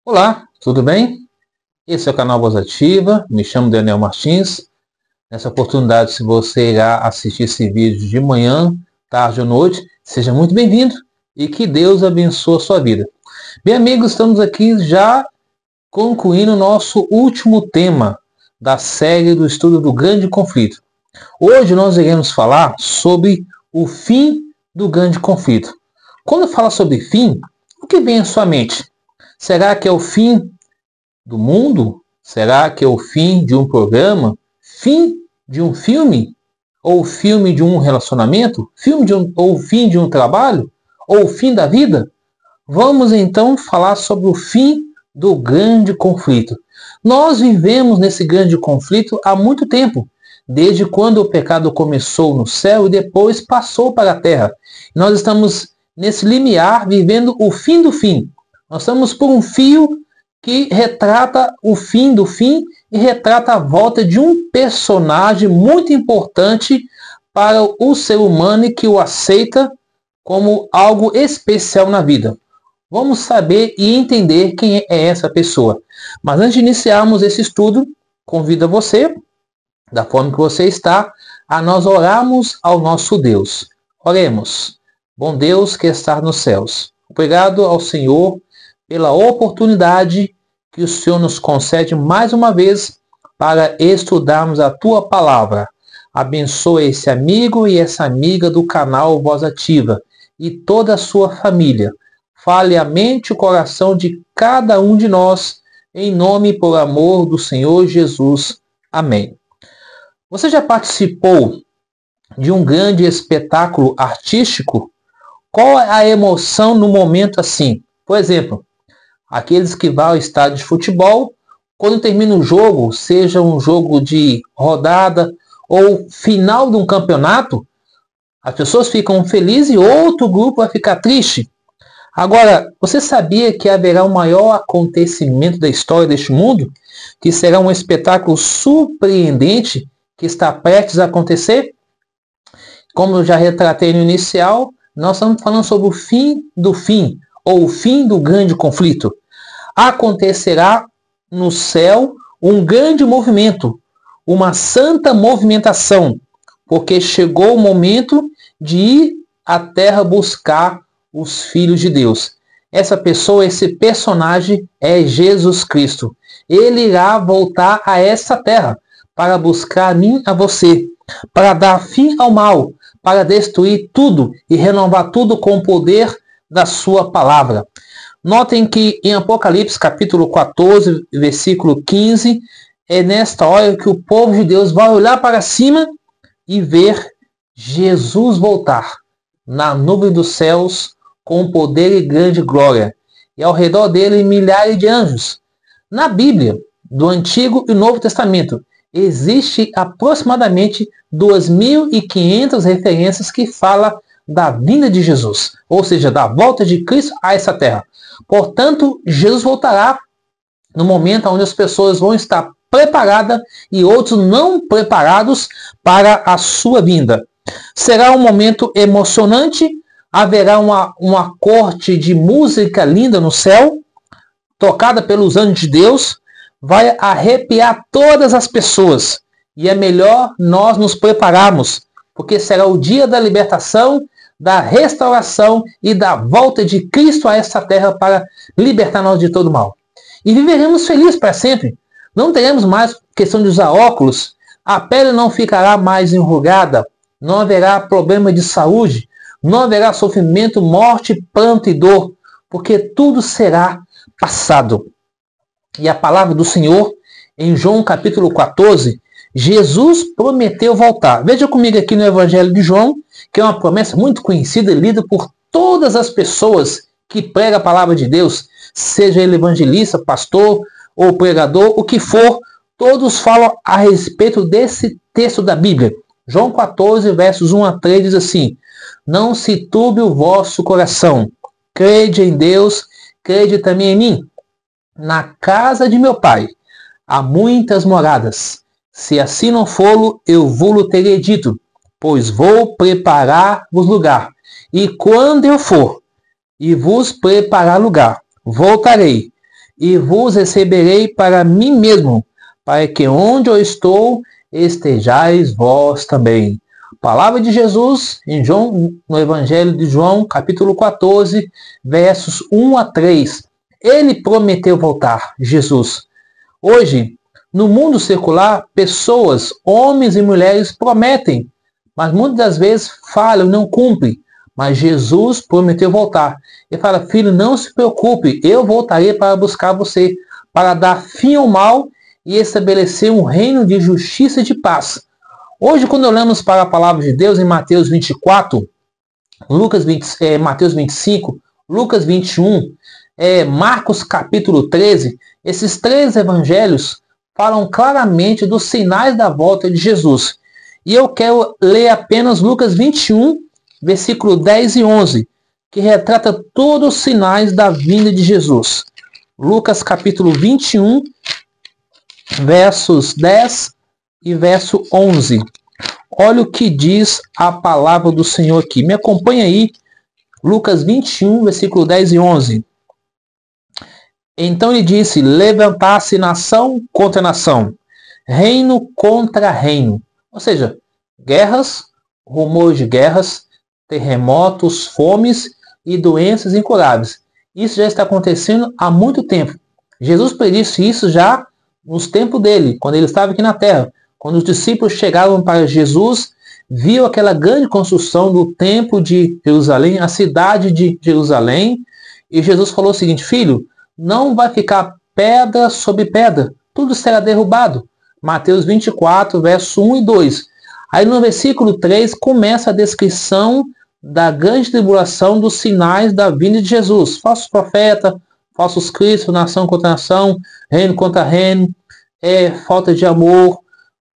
Olá, tudo bem? Esse é o canal Voz Ativa, me chamo Daniel Martins. Nessa oportunidade, se você irá assistir esse vídeo de manhã, tarde ou noite, seja muito bem-vindo e que Deus abençoe a sua vida. Bem, amigos, estamos aqui já concluindo o nosso último tema da série do estudo do grande conflito. Hoje nós iremos falar sobre o fim do grande conflito. Quando fala sobre fim, o que vem à sua mente? Será que é o fim do mundo? Será que é o fim de um programa? Fim de um filme? Ou filme de um relacionamento? Ou fim de um trabalho? Ou o fim da vida? Vamos então falar sobre o fim do grande conflito. Nós vivemos nesse grande conflito há muito tempo, desde quando o pecado começou no céu e depois passou para a terra. Nós estamos nesse limiar vivendo o fim do fim. Nós estamos por um fio que retrata o fim do fim e retrata a volta de um personagem muito importante para o ser humano e que o aceita como algo especial na vida. Vamos saber e entender quem é essa pessoa. Mas antes de iniciarmos esse estudo, convido você, da forma que você está, a nós orarmos ao nosso Deus. Oremos. Bom Deus que está nos céus, obrigado ao Senhor pela oportunidade que o Senhor nos concede mais uma vez para estudarmos a Tua Palavra. Abençoa esse amigo e essa amiga do canal Voz Ativa e toda a sua família. Fale a mente e o coração de cada um de nós, em nome e por amor do Senhor Jesus. Amém. Você já participou de um grande espetáculo artístico? Qual é a emoção no momento assim? Por exemplo, aqueles que vão ao estádio de futebol, quando termina o jogo, seja um jogo de rodada ou final de um campeonato, as pessoas ficam felizes e outro grupo vai ficar triste. Agora, você sabia que haverá o maior acontecimento da história deste mundo? Que será um espetáculo surpreendente que está prestes a acontecer? Como eu já retratei no inicial, nós estamos falando sobre o fim do fim, ou o fim do grande conflito. Acontecerá no céu um grande movimento, uma santa movimentação, porque chegou o momento de ir à terra buscar os filhos de Deus. Essa pessoa, esse personagem é Jesus Cristo. Ele irá voltar a essa terra para buscar a mim, a você, para dar fim ao mal, para destruir tudo e renovar tudo com o poder da sua palavra. Notem que em Apocalipse capítulo 14, versículo 15, é nesta hora que o povo de Deus vai olhar para cima e ver Jesus voltar na nuvem dos céus com poder e grande glória. E ao redor dele milhares de anjos. Na Bíblia, do Antigo e Novo Testamento, existe aproximadamente 2.500 referências que falam da vinda de Jesus, ou seja, da volta de Cristo a essa terra. Portanto, Jesus voltará no momento onde as pessoas vão estar preparadas e outros não preparados para a sua vinda. Será um momento emocionante, haverá uma corte de música linda no céu, tocada pelos anjos de Deus, vai arrepiar todas as pessoas. E é melhor nós nos prepararmos, porque será o dia da libertação, da restauração e da volta de Cristo a essa terra para libertar nós de todo mal. E viveremos felizes para sempre. Não teremos mais questão de usar óculos, a pele não ficará mais enrugada, não haverá problema de saúde, não haverá sofrimento, morte, pranto e dor, porque tudo será passado. E a palavra do Senhor, em João capítulo 14, Jesus prometeu voltar. Veja comigo aqui no Evangelho de João, que é uma promessa muito conhecida e lida por todas as pessoas que pregam a palavra de Deus, seja ele evangelista, pastor ou pregador, o que for, todos falam a respeito desse texto da Bíblia. João 14, versos 1 a 3 diz assim: não se turbe o vosso coração, crede em Deus, crede também em mim. Na casa de meu Pai há muitas moradas. Se assim não for, eu vou-lo terei dito, pois vou preparar-vos lugar. E quando eu for e vos preparar lugar, voltarei e vos receberei para mim mesmo, para que onde eu estou estejais vós também. Palavra de Jesus em João, no Evangelho de João, capítulo 14, versos 1 a 3. Ele prometeu voltar, Jesus. Hoje, no mundo secular, pessoas, homens e mulheres prometem, mas muitas das vezes falham, não cumprem. Mas Jesus prometeu voltar. Ele fala, filho, não se preocupe, eu voltarei para buscar você, para dar fim ao mal e estabelecer um reino de justiça e de paz. Hoje, quando olhamos para a palavra de Deus em Mateus 24, Mateus 25, Lucas 21, Marcos capítulo 13, esses três evangelhos falam claramente dos sinais da volta de Jesus. E eu quero ler apenas Lucas 21, versículo 10 e 11, que retrata todos os sinais da vinda de Jesus. Lucas capítulo 21, versos 10 e verso 11. Olha o que diz a palavra do Senhor aqui. Me acompanha aí. Lucas 21, versículo 10 e 11. Então ele disse, levantar-se nação contra nação, reino contra reino. Ou seja, guerras, rumores de guerras, terremotos, fomes e doenças incuráveis. Isso já está acontecendo há muito tempo. Jesus predisse isso já nos tempos dele, quando ele estava aqui na terra. Quando os discípulos chegavam para Jesus, viu aquela grande construção do templo de Jerusalém, a cidade de Jerusalém, e Jesus falou o seguinte, filho, não vai ficar pedra sobre pedra, tudo será derrubado. Mateus 24, verso 1 e 2. Aí no versículo 3 começa a descrição da grande tribulação dos sinais da vinda de Jesus. Falsos profetas, falsos cristos, nação contra nação, reino contra reino, falta de amor,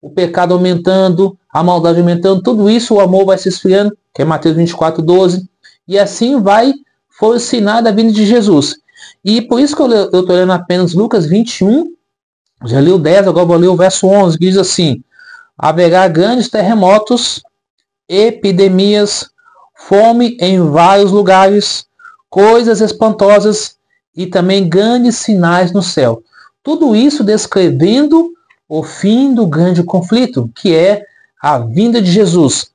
o pecado aumentando, a maldade aumentando, tudo isso o amor vai se esfriando, que é Mateus 24, 12. E assim foi o sinal da vinda de Jesus. E por isso que eu estou lendo apenas Lucas 21, já li o 10, agora vou ler o verso 11, que diz assim, haverá grandes terremotos, epidemias, fome em vários lugares, coisas espantosas e também grandes sinais no céu. Tudo isso descrevendo o fim do grande conflito, que é a vinda de Jesus.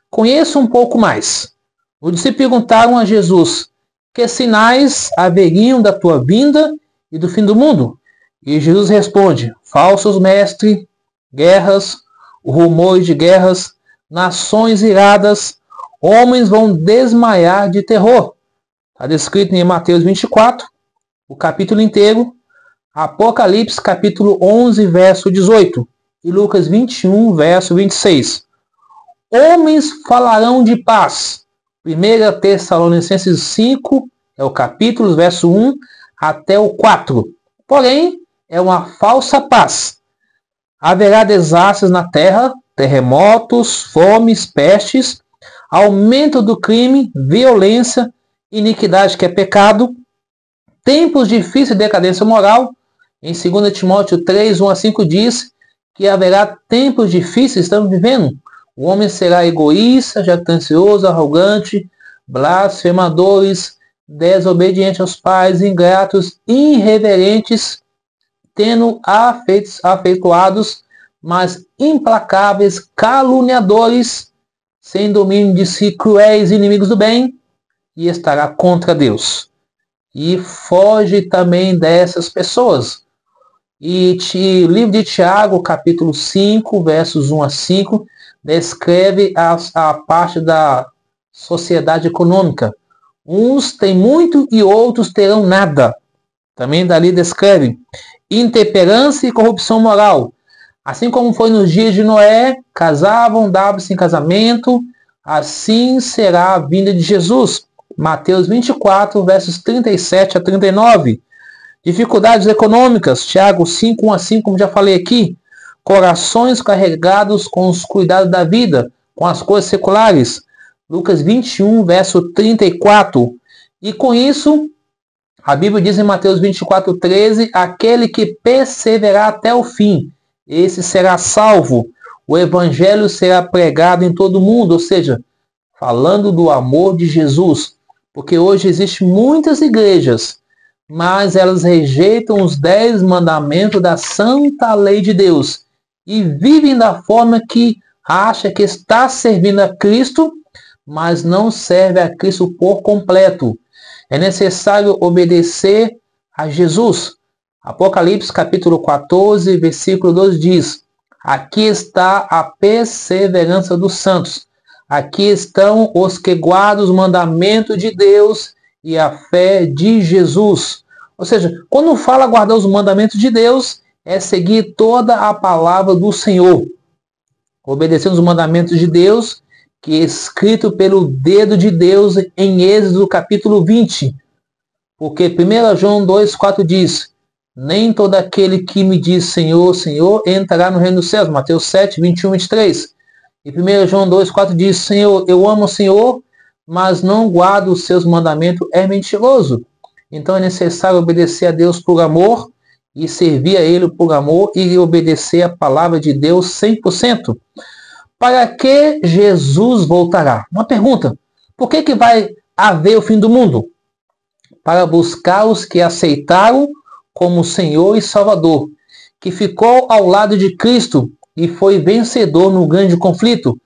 Conheça um pouco mais. Os discípulos perguntaram a Jesus, que sinais haveriam da tua vinda e do fim do mundo? E Jesus responde, falsos mestres, guerras, rumores de guerras, nações iradas, homens vão desmaiar de terror. Está descrito em Mateus 24, o capítulo inteiro, Apocalipse capítulo 11, verso 18, e Lucas 21, verso 26. Homens falarão de paz. 1 Tessalonicenses 5, é o capítulo, verso 1 até o 4. Porém, é uma falsa paz. Haverá desastres na terra, terremotos, fomes, pestes, aumento do crime, violência, iniquidade que é pecado, tempos difíceis de decadência moral. Em 2 Timóteo 3, 1 a 5 diz que haverá tempos difíceis, estamos vivendo. O homem será egoísta, jactancioso, arrogante, blasfemadores, desobedientes aos pais, ingratos, irreverentes, tendo afetuados, mas implacáveis, caluniadores, sem domínio de si, cruéis, inimigos do bem, e estará contra Deus. E foge também dessas pessoas. E o livro de Tiago, capítulo 5, versos 1 a 5, descreve a parte da sociedade econômica. Uns têm muito e outros terão nada. Também dali descreve intemperância e corrupção moral. Assim como foi nos dias de Noé, casavam, davam-se em casamento, assim será a vinda de Jesus. Mateus 24, versos 37 a 39. Dificuldades econômicas, Tiago 5, 1 a 5, como já falei aqui. Corações carregados com os cuidados da vida, com as coisas seculares. Lucas 21, verso 34. E com isso, a Bíblia diz em Mateus 24, 13, aquele que perseverar até o fim, esse será salvo. O evangelho será pregado em todo o mundo, ou seja, falando do amor de Jesus. Porque hoje existem muitas igrejas, mas elas rejeitam os 10 mandamentos da santa lei de Deus e vivem da forma que acha que está servindo a Cristo, mas não serve a Cristo por completo. É necessário obedecer a Jesus. Apocalipse capítulo 14, versículo 2 diz: aqui está a perseverança dos santos. Aqui estão os que guardam os mandamentos de Deus e a fé de Jesus. Ou seja, quando fala guardar os mandamentos de Deus, é seguir toda a palavra do Senhor. Obedecendo os mandamentos de Deus, que é escrito pelo dedo de Deus em Êxodo capítulo 20. Porque 1 João 2,4 diz: nem todo aquele que me diz Senhor, Senhor, entrará no reino dos céus. Mateus 7, 21, 23. E 1 João 2,4 diz: Senhor, eu amo o Senhor, mas não guardo os seus mandamentos, é mentiroso. Então é necessário obedecer a Deus por amor e servir a Ele por amor e obedecer a palavra de Deus 100%. Para que Jesus voltará? Uma pergunta: por que vai haver o fim do mundo? Para buscar os que aceitaram como Senhor e Salvador, que ficou ao lado de Cristo e foi vencedor no grande conflito,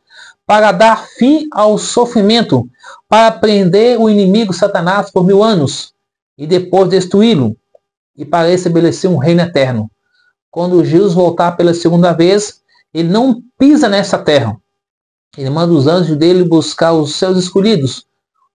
para dar fim ao sofrimento, para prender o inimigo Satanás por 1000 anos e depois destruí-lo, e para estabelecer um reino eterno. Quando Jesus voltar pela segunda vez, ele não pisa nessa terra. Ele manda os anjos dele buscar os seus escolhidos.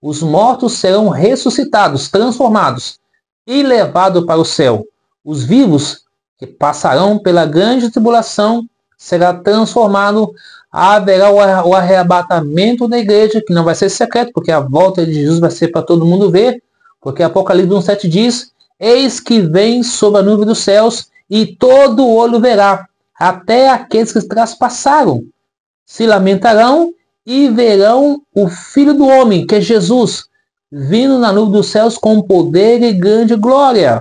Os mortos serão ressuscitados, transformados e levados para o céu. Os vivos, que passarão pela grande tribulação, será transformado. Haverá o arrebatamento da igreja, que não vai ser secreto, porque a volta de Jesus vai ser para todo mundo ver. Porque Apocalipse 1,7 diz: eis que vem sobre a nuvem dos céus, e todo olho verá, até aqueles que traspassaram. Se lamentarão e verão o Filho do Homem, que é Jesus, vindo na nuvem dos céus com poder e grande glória.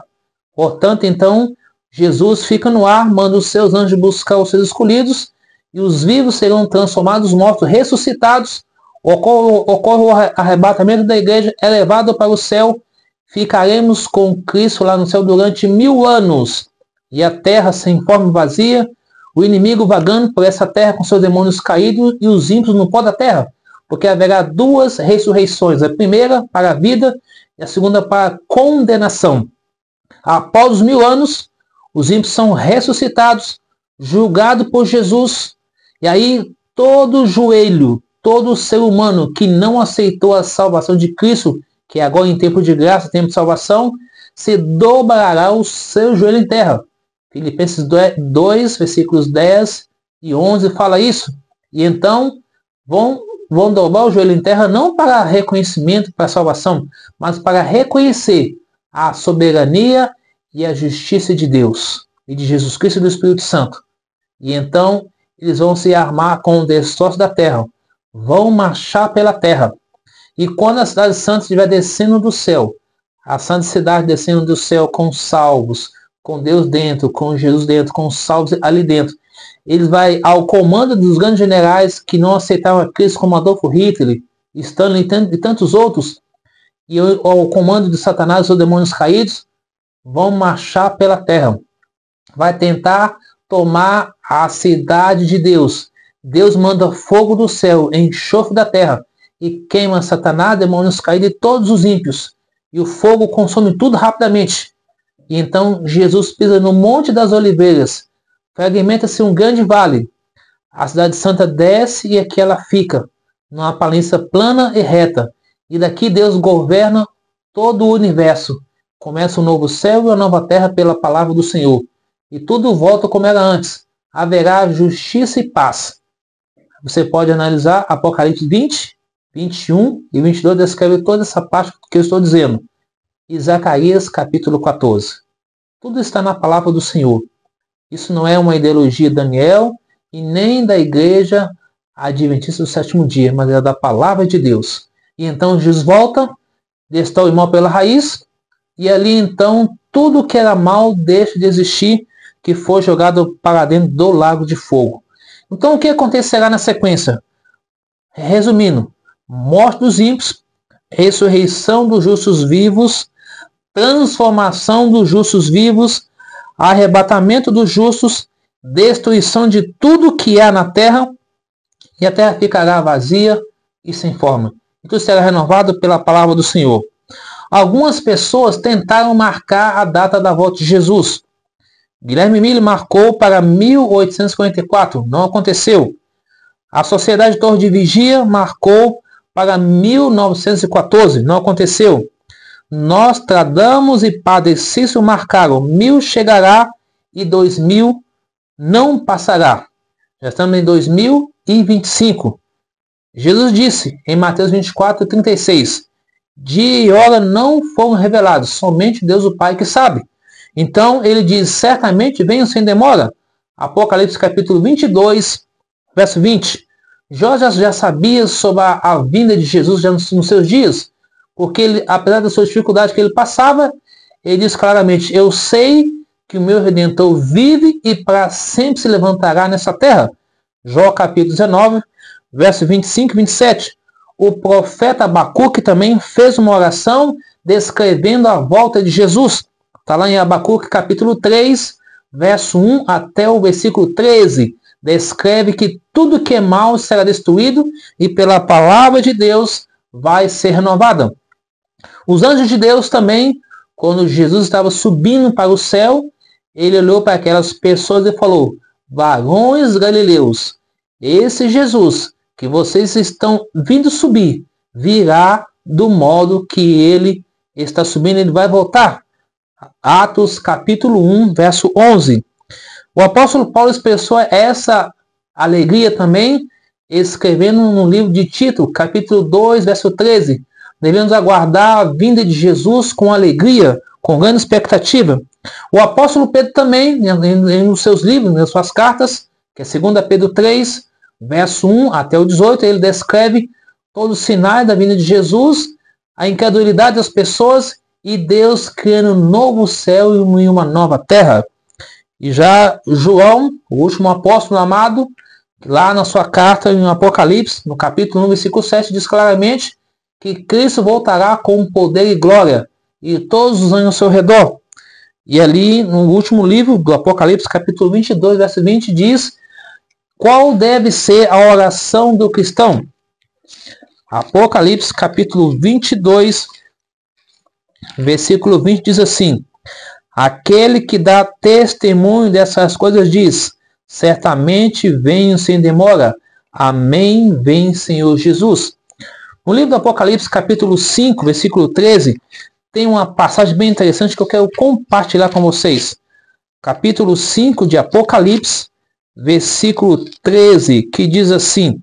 Portanto, então, Jesus fica no ar, manda os seus anjos buscar os seus escolhidos, e os vivos serão transformados, os mortos ressuscitados, ocorre o arrebatamento da igreja, é levado para o céu, ficaremos com Cristo lá no céu durante 1000 anos, e a terra sem forma e vazia, o inimigo vagando por essa terra com seus demônios caídos e os ímpios no pó da terra, porque haverá 2 ressurreições, a primeira para a vida e a segunda para a condenação. Após os 1000 anos, os ímpios são ressuscitados, julgados por Jesus, e aí todo joelho, todo ser humano que não aceitou a salvação de Cristo, que é agora em tempo de graça, tempo de salvação, se dobrará o seu joelho em terra. Filipenses 2, versículos 10 e 11 fala isso. E então vão dobrar o joelho em terra não para reconhecimento, para salvação, mas para reconhecer a soberania e a justiça de Deus e de Jesus Cristo e do Espírito Santo. E então eles vão se armar com o destroço da terra, vão marchar pela terra. E quando a cidade santa estiver descendo do céu, a santa cidade descendo do céu com salvos, com Deus dentro, com Jesus dentro, com salvos ali dentro, eles vai ao comando dos grandes generais que não aceitaram a Cristo, como Adolfo Hitler, Stanley e tantos outros, e ao comando de Satanás, os demônios caídos, vão marchar pela terra. Vai tentar tomar a cidade de Deus. Deus manda fogo do céu, enxofre da terra, e queima Satanás, demônios caídos e todos os ímpios. E o fogo consome tudo rapidamente. E então Jesus pisa no Monte das Oliveiras. Fragmenta-se um grande vale. A cidade santa desce e aqui ela fica, numa planície plana e reta. E daqui Deus governa todo o universo. Começa um novo céu e uma nova terra pela palavra do Senhor. E tudo volta como era antes. Haverá justiça e paz. Você pode analisar Apocalipse 20, 21 e 22, descreve toda essa parte que eu estou dizendo. E Zacarias capítulo 14. Tudo está na palavra do Senhor. Isso não é uma ideologia de Daniel e nem da igreja adventista do sétimo dia, mas é da palavra de Deus. E então Jesus volta, destrói o mal pela raiz, e ali então tudo que era mal deixa de existir, que foi jogado para dentro do lago de fogo. Então o que acontecerá na sequência? Resumindo, morte dos ímpios, ressurreição dos justos vivos, transformação dos justos vivos, arrebatamento dos justos, destruição de tudo que há na terra, e a terra ficará vazia e sem forma. E tudo será renovado pela palavra do Senhor. Algumas pessoas tentaram marcar a data da volta de Jesus. Guilherme Miller marcou para 1844, não aconteceu. A Sociedade Torre de Vigia marcou para 1914, não aconteceu. Nostradamus e Padre Cícero marcaram 1000 chegará e 2000 não passará. Já estamos em 2025. Jesus disse em Mateus 24:36, dia e hora não foram revelados, somente Deus o Pai que sabe. Então ele diz, certamente venham sem demora. Apocalipse capítulo 22, verso 20. Jó já sabia sobre a vinda de Jesus já nos seus dias, porque ele, apesar da sua dificuldade que ele passava, ele diz claramente, eu sei que o meu Redentor vive e para sempre se levantará nessa terra. Jó capítulo 19, verso 25 e 27. O profeta Abacuque também fez uma oração descrevendo a volta de Jesus. Está lá em Abacuque capítulo 3, verso 1 até o versículo 13. Descreve que tudo que é mal será destruído e pela palavra de Deus vai ser renovada. Os anjos de Deus também, quando Jesus estava subindo para o céu, ele olhou para aquelas pessoas e falou, varões galileus, esse Jesus que vocês estão vindo subir, virá do modo que ele está subindo, ele vai voltar. Atos capítulo 1, verso 11. O apóstolo Paulo expressou essa alegria também, escrevendo no livro de Tito, capítulo 2, verso 13. Devemos aguardar a vinda de Jesus com alegria, com grande expectativa. O apóstolo Pedro também, nos seus livros, nas suas cartas, que é 2 Pedro 3, verso 1 até o 18, ele descreve todos os sinais da vinda de Jesus, a incredulidade das pessoas e Deus criando um novo céu e uma nova terra. E já João, o último apóstolo amado, lá na sua carta em Apocalipse, no capítulo 1, versículo 7, diz claramente que Cristo voltará com poder e glória e todos os anjos ao seu redor. E ali no último livro do Apocalipse, capítulo 22, verso 20, diz qual deve ser a oração do cristão. Apocalipse capítulo 22, versículo 20 diz assim, aquele que dá testemunho dessas coisas diz, certamente venho sem demora. Amém, vem Senhor Jesus. No livro do Apocalipse, capítulo 5, versículo 13, tem uma passagem bem interessante que eu quero compartilhar com vocês. Capítulo 5 de Apocalipse, versículo 13, que diz assim,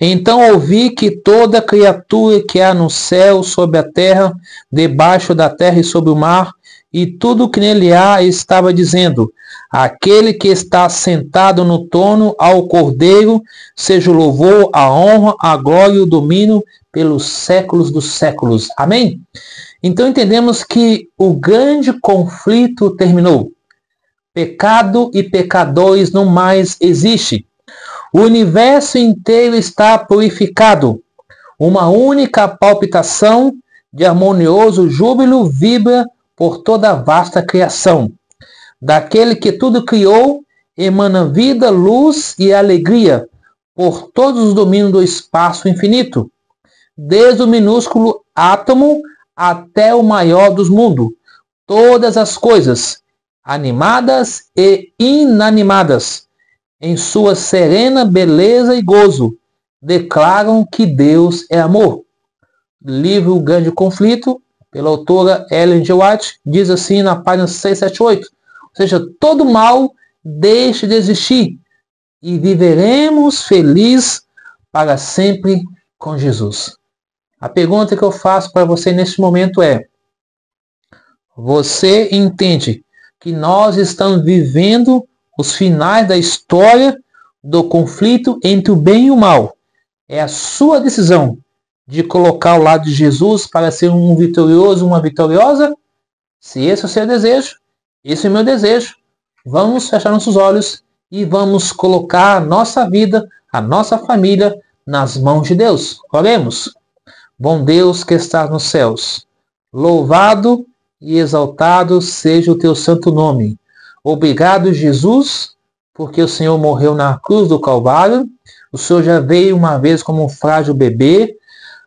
então ouvi que toda criatura que há no céu, sobre a terra, debaixo da terra e sobre o mar, e tudo que nele há, estava dizendo, aquele que está sentado no trono ao Cordeiro, seja o louvor, a honra, a glória e o domínio pelos séculos dos séculos. Amém? Então entendemos que o grande conflito terminou. Pecado e pecadores não mais existe. O universo inteiro está purificado. Uma única palpitação de harmonioso júbilo vibra por toda a vasta criação. Daquele que tudo criou, emana vida, luz e alegria por todos os domínios do espaço infinito, desde o minúsculo átomo até o maior dos mundos. Todas as coisas, animadas e inanimadas, em sua serena beleza e gozo, declaram que Deus é amor. Livro O Grande Conflito, pela autora Ellen G. White, diz assim na página 678, ou seja, todo mal deixe de existir e viveremos felizes para sempre com Jesus. A pergunta que eu faço para você neste momento é, você entende que nós estamos vivendo os finais da história do conflito entre o bem e o mal? É a sua decisão de colocar ao lado de Jesus para ser um vitorioso, uma vitoriosa? Se esse é o seu desejo, esse é o meu desejo, vamos fechar nossos olhos e vamos colocar a nossa vida, a nossa família nas mãos de Deus. Oremos. Bom Deus que estás nos céus, Louvado e exaltado seja o teu santo nome. Obrigado, Jesus, porque o Senhor morreu na cruz do Calvário. O Senhor já veio uma vez como um frágil bebê.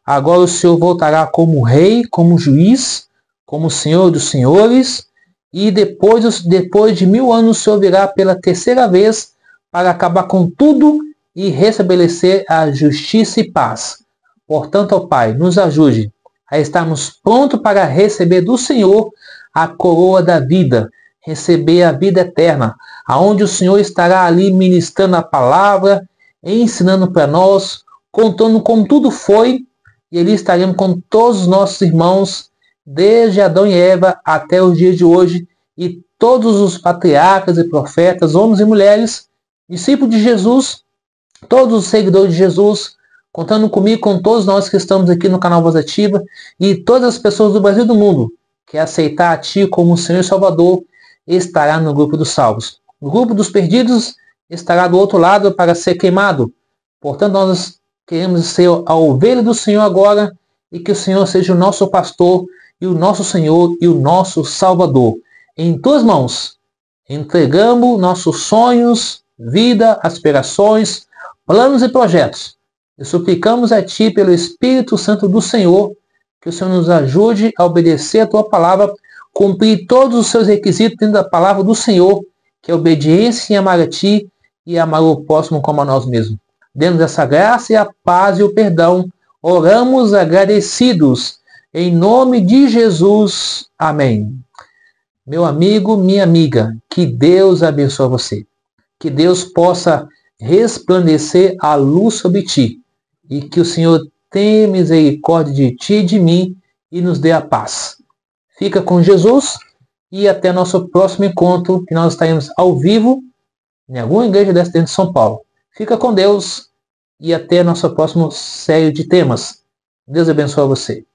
Agora o Senhor voltará como rei, como juiz, como Senhor dos senhores. E depois de 1000 anos o Senhor virá pela terceira vez para acabar com tudo e restabelecer a justiça e paz. Portanto, ó Pai, nos ajude a estarmos prontos para receber do Senhor a coroa da vida, receber a vida eterna, aonde o Senhor estará ali ministrando a palavra, ensinando para nós, contando como tudo foi, e ali estaremos com todos os nossos irmãos, desde Adão e Eva até os dias de hoje, e todos os patriarcas e profetas, homens e mulheres, discípulos de Jesus, todos os seguidores de Jesus, contando comigo, com todos nós que estamos aqui no canal Voz Ativa e todas as pessoas do Brasil e do mundo que aceitar a Ti como Senhor e Salvador estará no grupo dos salvos. O grupo dos perdidos estará do outro lado para ser queimado. Portanto, nós queremos ser a ovelha do Senhor agora e que o Senhor seja o nosso pastor e o nosso Senhor e o nosso Salvador. Em Tuas mãos entregamos nossos sonhos, vida, aspirações, planos e projetos. E suplicamos a Ti, pelo Espírito Santo do Senhor, que o Senhor nos ajude a obedecer a Tua palavra, cumprir todos os seus requisitos dentro da palavra do Senhor, que é a obediência em amar a Ti e amar o próximo como a nós mesmos. Dentro dessa graça e a paz e o perdão, oramos agradecidos. Em nome de Jesus. Amém. Meu amigo, minha amiga, que Deus abençoe você. Que Deus possa resplandecer a luz sobre ti. E que o Senhor tenha misericórdia de ti e de mim e nos dê a paz. Fica com Jesus e até nosso próximo encontro, que nós estaremos ao vivo em alguma igreja dessa dentro de São Paulo. Fica com Deus e até nossa próxima série de temas. Deus abençoe você.